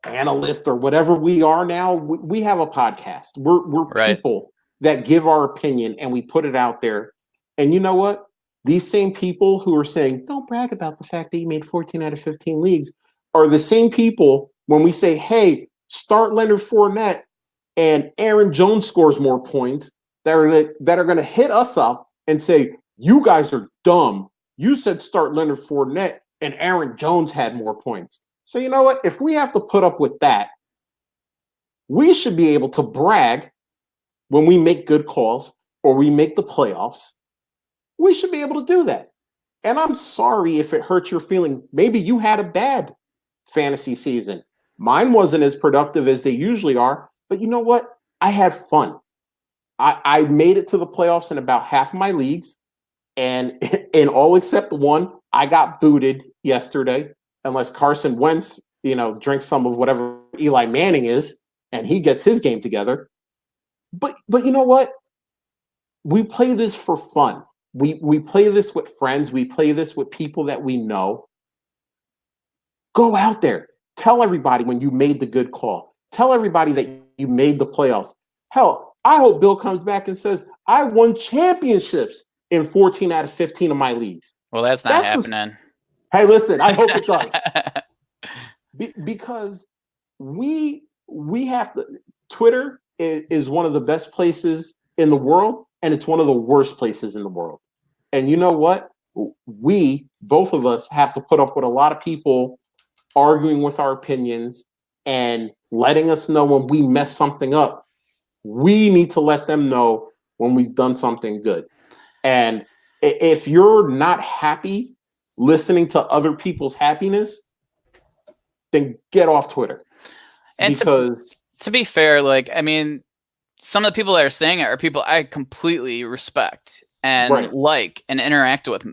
analyst or whatever we are now. We have a podcast. We're right. People that give our opinion, and we put it out there. And you know what? These same people who are saying, don't brag about the fact that you made 14 out of 15 leagues, are the same people when we say, hey, start Leonard Fournette and Aaron Jones scores more points, that are going to hit us up and say, you guys are dumb. You said start Leonard Fournette and Aaron Jones had more points. So you know what? If we have to put up with that, we should be able to brag when we make good calls or we make the playoffs. We should be able to do that. And I'm sorry if it hurts your feeling. Maybe you had a bad fantasy season. Mine wasn't as productive as they usually are. But you know what? I had fun. I made it to the playoffs in about half of my leagues. And in all except one, I got booted yesterday. Unless Carson Wentz, drinks some of whatever Eli Manning is, and he gets his game together. But you know what? we play this for fun. We play this with friends. We play this with people that we know. Go out there. Tell everybody when you made the good call. Tell everybody that you made the playoffs. Hell, I hope Bill comes back and says, I won championships in 14 out of 15 of my leagues. Well, that's not happening. Hey, listen, I hope it does. Because we have to. Twitter is one of the best places in the world, and it's one of the worst places in the world. And you know what? We, both of us, have to put up with a lot of people arguing with our opinions and letting us know when we mess something up. We need to let them know when we've done something good. And if you're not happy listening to other people's happiness, then get off Twitter. And because to be fair, like, I mean, some of the people that are saying it are people I completely respect and like and interact with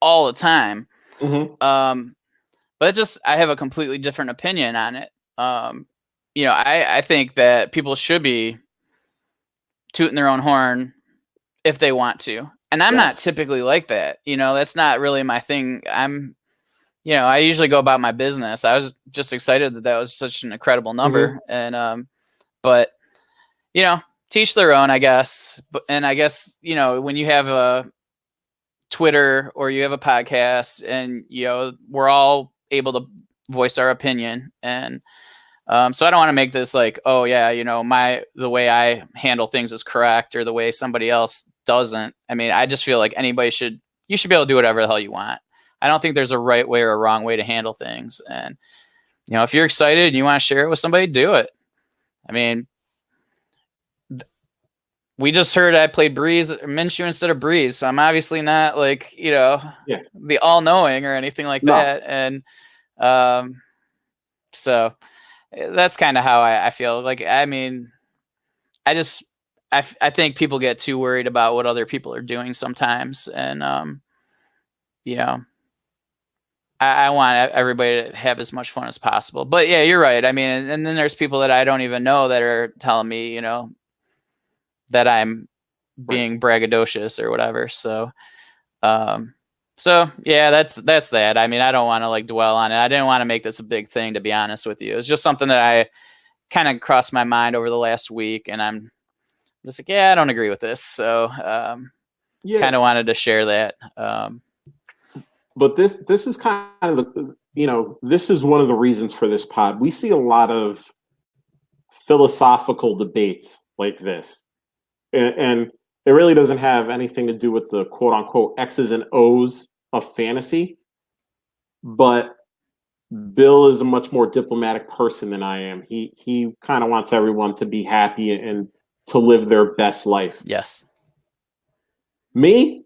all the time. Mm-hmm. But just I have a completely different opinion on it. I think that people should be tooting their own horn if they want to. And I'm not typically like that. That's not really my thing. I usually go about my business. I was just excited that was such an incredible number. Mm-hmm. And, but, teach their own, I guess. And I guess, when you have a Twitter or you have a podcast and, we're all able to voice our opinion. And so I don't want to make this like, oh yeah, the way I handle things is correct or the way somebody else doesn't. I mean, I just feel like you should be able to do whatever the hell you want. I don't think there's a right way or a wrong way to handle things. And, if you're excited and you want to share it with somebody, do it. I mean, we just heard I played Minshew instead of Breeze. So I'm obviously not like, the all knowing or anything like that. And so that's kind of how I feel. Like, I mean, I think people get too worried about what other people are doing sometimes. And, I want everybody to have as much fun as possible. But yeah, you're right. I mean, and then there's people that I don't even know that are telling me, that I'm being braggadocious or whatever. So yeah, that's that. I mean, I don't want to like dwell on it. I didn't want to make this a big thing, to be honest with you. It's just something that I kind of crossed my mind over the last week, and I'm just like, yeah, I don't agree with this. So kind of wanted to share that. But this is kind of this is one of the reasons for this pod. We see a lot of philosophical debates like this. And it really doesn't have anything to do with the quote unquote X's and O's of fantasy. But Bill is a much more diplomatic person than I am. He kind of wants everyone to be happy and to live their best life. Yes. Me?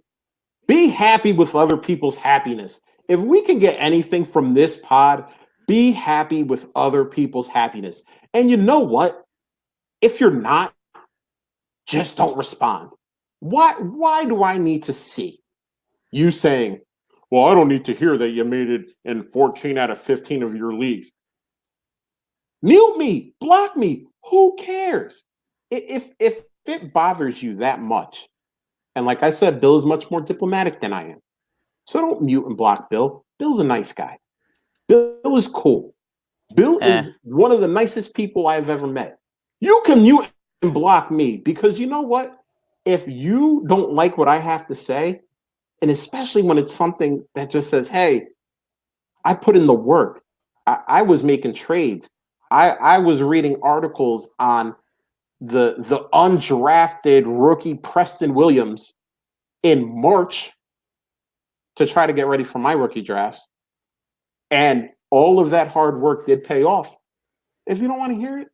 Be happy with other people's happiness. If we can get anything from this pod, be happy with other people's happiness. And you know what? If you're not, just don't respond. Why do I need to see you saying, well, I don't need to hear that you made it in 14 out of 15 of your leagues? Mute me, block me. Who cares? If it bothers you that much, and like I said, Bill is much more diplomatic than I am. So don't mute and block Bill. Bill's a nice guy. Bill is cool. Bill is one of the nicest people I've ever met. You can mute and block me because you know what? If you don't like what I have to say, and especially when it's something that just says, hey, I put in the work. I was making trades. I was reading articles on the undrafted rookie Preston Williams in March to try to get ready for my rookie drafts. And all of that hard work did pay off. If you don't want to hear it,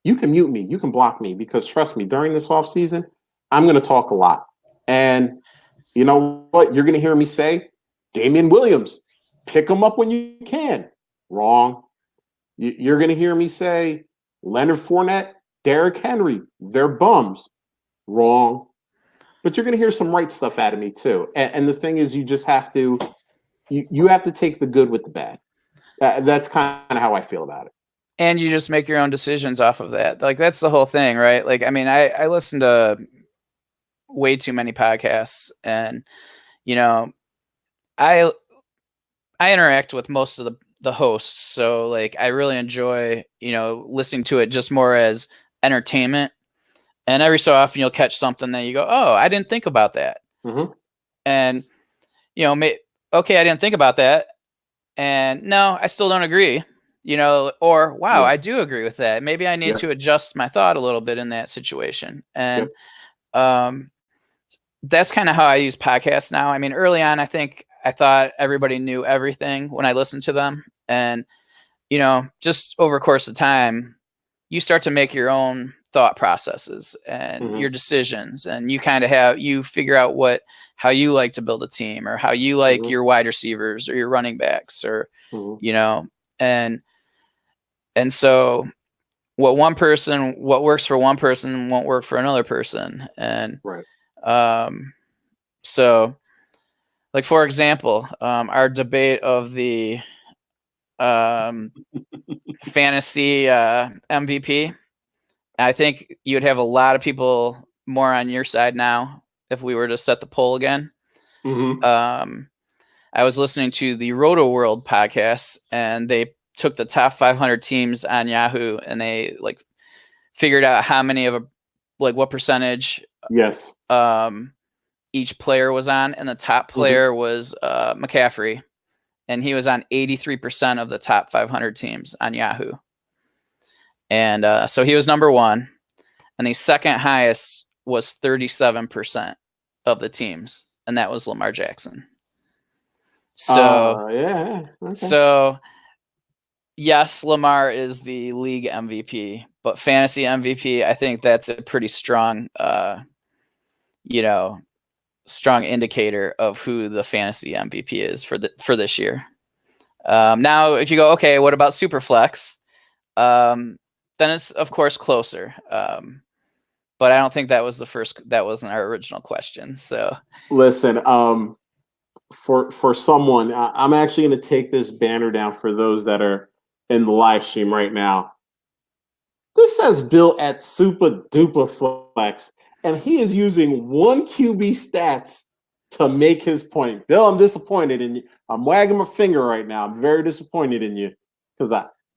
you can mute me. You can block me because trust me, during this offseason, I'm going to talk a lot. And you know what? You're going to hear me say, Damian Williams, pick him up when you can. Wrong. You're going to hear me say, Leonard Fournette, Derrick Henry, they're bums. Wrong. But you're going to hear some right stuff out of me too. And the thing is, you just have to, you have to take the good with the bad. That's kind of how I feel about it. And you just make your own decisions off of that. Like, that's the whole thing, right? Like, I mean, I listen to way too many podcasts, and you know, I interact with most of the hosts, so like I really enjoy, you know, listening to it just more as entertainment. And every so often you'll catch something that you go, "Oh, I didn't think about that." Mm-hmm. And you know, okay, I didn't think about that. And no, I still don't agree. You know, or wow, Yeah. I do agree with that. Maybe I need Yep. to adjust my thought a little bit in that situation. And Yep. that's kind of how I use podcasts now. I mean, early on, I think I thought everybody knew everything when I listened to them. And, you know, just over the course of time, you start to make your own thought processes and your decisions. And you kind of you figure out how you like to build a team, or how you like your wide receivers or your running backs, or, you know, and so what works for one person won't work for another person. And, Right. So, like, for example, our debate of the fantasy MVP, I think you would have a lot of people more on your side now if we were to set the poll again. I was listening to the Roto World podcast, and they took the top 500 teams on Yahoo, and they like figured out how many of what percentage Yes. Each player was on, and the top player was McCaffrey, and he was on 83% of the top 500 teams on Yahoo. And so he was number one, and the second highest was 37% of the teams, and that was Lamar Jackson. So yeah. Okay. So yes, Lamar is the league MVP, but fantasy MVP, I think that's a pretty strong, strong indicator of who the fantasy MVP is for this year. Now, if you go, okay, what about Superflex? Then it's of course closer. But I don't think that wasn't our original question. So listen, for someone, I'm actually going to take this banner down for those that are in the live stream right now. This says Bill at Super Duper Flex, and he is using one QB stats to make his point. Bill, I'm disappointed in you. I'm wagging my finger right now. I'm very disappointed in you because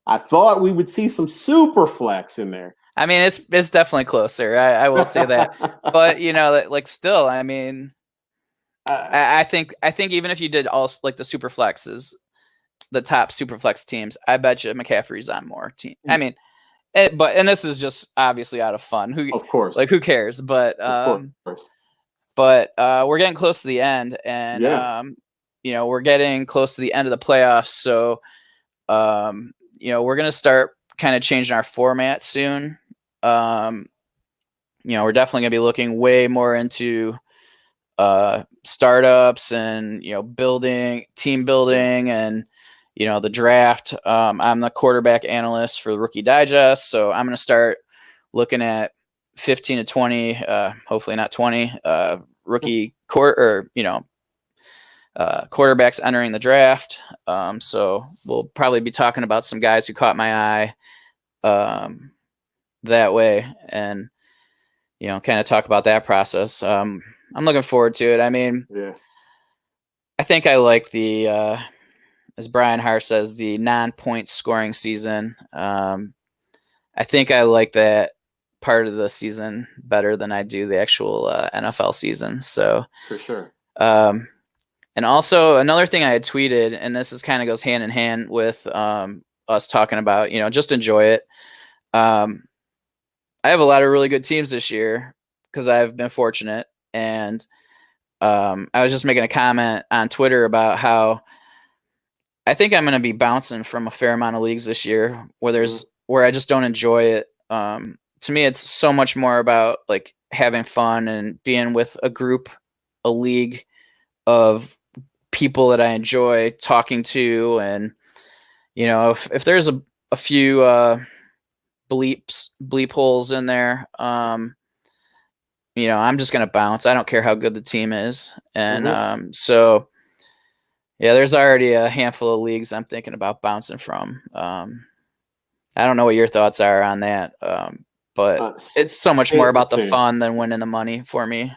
I thought we would see some super flex in there. I mean, it's definitely closer. I will say that, but you know, like still, I mean, I think even if you did all like the super flexes, the top super flex teams, I bet you McCaffrey's on more team. I mean, and this is just obviously out of fun. Of course, like who cares? But of course. But we're getting close to the end, and you know, we're getting close to the end of the playoffs. So you know, we're gonna start kind of changing our format soon. You know, we're definitely gonna be looking way more into startups and, you know, team building, and you know, the draft. I'm the quarterback analyst for Rookie Digest, so I'm gonna start looking at 15 to 20, hopefully not 20, rookie quarterbacks entering the draft. So we'll probably be talking about some guys who caught my eye that way, and you know, kind of talk about that process. I'm looking forward to it. I mean, I think I like the as Brian Hart says, the non-point scoring season. I think I like that part of the season better than I do the actual NFL season. So for sure. And also another thing I had tweeted, and this is kind of goes hand in hand with us talking about, you know, just enjoy it. I have a lot of really good teams this year because I've been fortunate. And I was just making a comment on Twitter about how I think I'm going to be bouncing from a fair amount of leagues this year where I just don't enjoy it. To me, it's so much more about like having fun and being with a league of people that I enjoy talking to. And, you know, if there's a few bleep holes in there, you know, I'm just going to bounce. I don't care how good the team is. And so, yeah, there's already a handful of leagues I'm thinking about bouncing from. I don't know what your thoughts are on that, but it's so much more about the fun than winning the money for me.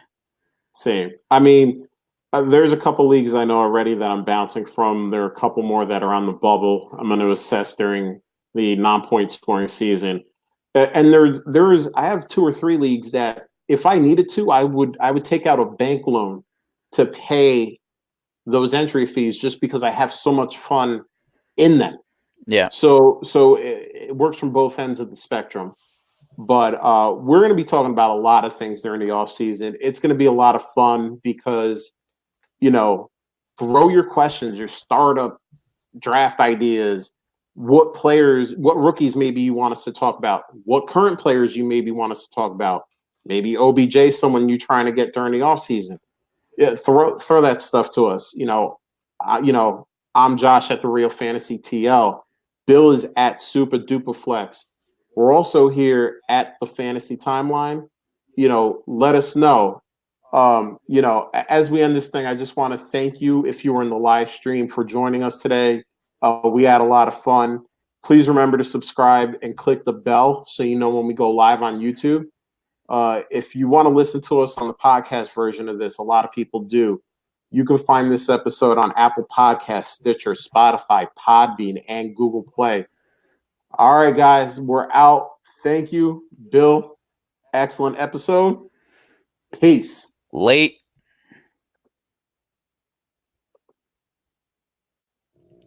Same. I mean, there's a couple leagues I know already that I'm bouncing from. There are a couple more that are on the bubble. I'm going to assess during the non-point scoring season. And there's I have 2 or 3 leagues that if I needed to, I would take out a bank loan to pay those entry fees just because I have so much fun in them. Yeah. So it works from both ends of the spectrum. But we're going to be talking about a lot of things during the off season. It's going to be a lot of fun because, throw your questions, your startup draft ideas, what players, what rookies maybe you want us to talk about, what current players you maybe want us to talk about, maybe OBJ, someone you're trying to get during the off season. Yeah, throw that stuff to us. I'm Josh at the Real Fantasy TL. Bill is at Super Duper Flex. We're also here at the Fantasy Timeline. Let us know. As we end this thing, I just want to thank you if you were in the live stream for joining us today. We had a lot of fun. Please remember to subscribe and click the bell so you know when we go live on YouTube. If you want to listen to us on the podcast version of this, a lot of people do. You can find this episode on Apple Podcasts, Stitcher, Spotify, Podbean, and Google Play. All right, guys, we're out. Thank you, Bill. Excellent episode. Peace. Late.